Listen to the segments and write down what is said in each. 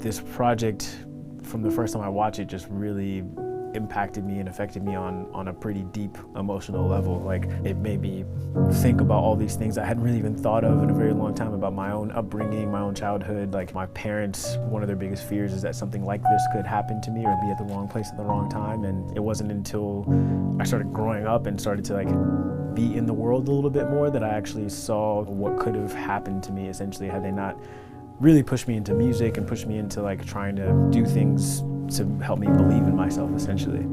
This project, from the first time I watched it, just really impacted me and affected me on a pretty deep emotional level. Like, it made me think about all these things I hadn't really even thought of in a very long time, about my own upbringing, my own childhood. Like, my parents, one of their biggest fears is that something like this could happen to me or be at the wrong place at the wrong time. And it wasn't until I started growing up and started to be in the world a little bit more that I actually saw what could have happened to me, essentially, had they not really pushed me into music and pushed me into trying to do things to help me believe in myself, essentially.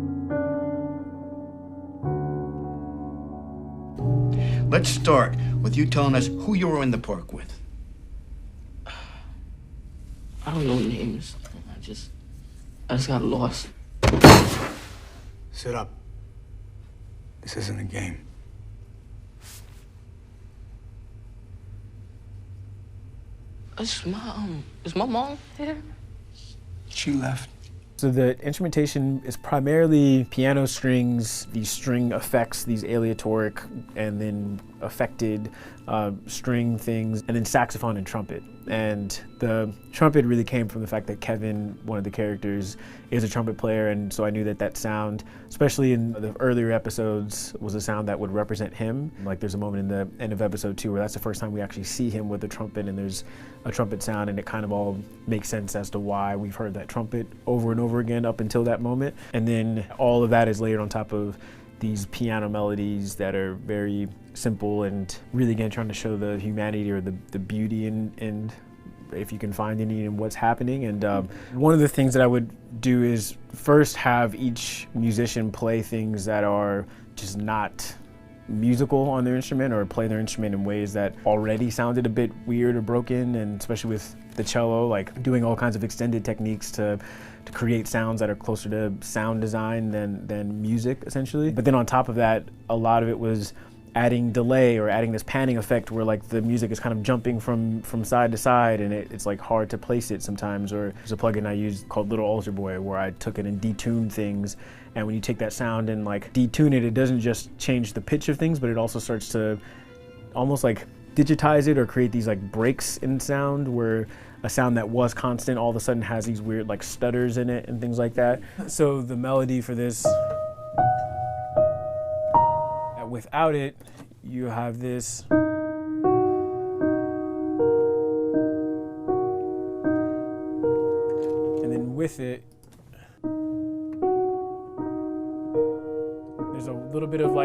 Let's start with you telling us who you were in the park with. I don't know names. I just got lost. Sit up. This isn't a game. Is my mom here? She left. So the instrumentation is primarily piano strings, these string effects, these aleatoric and then affected string things, and then saxophone and trumpet. And the trumpet really came from the fact that Kevin, one of the characters, is a trumpet player, and so I knew that sound, especially in the earlier episodes, was a sound that would represent him. Like, there's a moment in the end of episode 2 where that's the first time we actually see him with a trumpet, and there's a trumpet sound, and it kind of all makes sense as to why we've heard that trumpet over and over again up until that moment. And then all of that is layered on top of these piano melodies that are very simple and really, again, trying to show the humanity or the beauty in if you can find any in what's happening. And one of the things that I would do is first have each musician play things that are just not musical on their instrument, or play their instrument in ways that already sounded a bit weird or broken, and especially with the cello, doing all kinds of extended techniques to create sounds that are closer to sound design than music, essentially. But then on top of that, a lot of it was adding delay or adding this panning effect where the music is kind of jumping from side to side, and it's hard to place it sometimes. Or there's a plugin I used called Little Altar Boy where I took it and detuned things, and when you take that sound and detune it, it doesn't just change the pitch of things, but it also starts to almost digitize it or create these breaks in sound, where a sound that was constant all of a sudden has these weird stutters in it and things like that. So the melody for this, without it, you have this. And then with it, there's a little bit of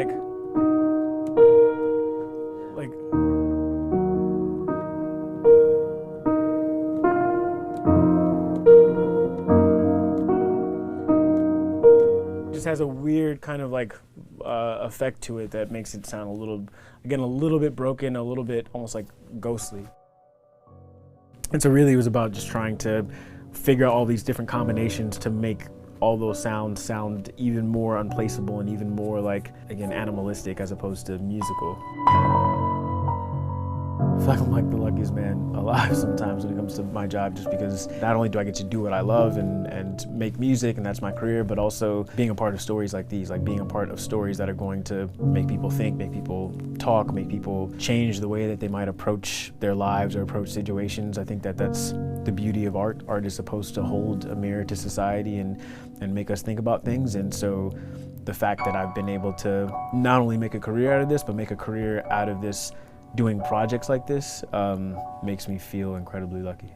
just has a weird kind of effect to it that makes it sound a little bit broken, a little bit almost ghostly. And so really it was about just trying to figure out all these different combinations to make all those sounds sound even more unplaceable and even more again, animalistic as opposed to musical. I feel like I'm the luckiest man alive sometimes when it comes to my job, just because not only do I get to do what I love and make music, and that's my career, but also being a part of stories like these, being a part of stories that are going to make people think, make people talk, make people change the way that they might approach their lives or approach situations. I think that's the beauty of art. Art is supposed to hold a mirror to society and make us think about things. And so the fact that I've been able to not only make a career out of this, but make a career out of this doing projects like this makes me feel incredibly lucky.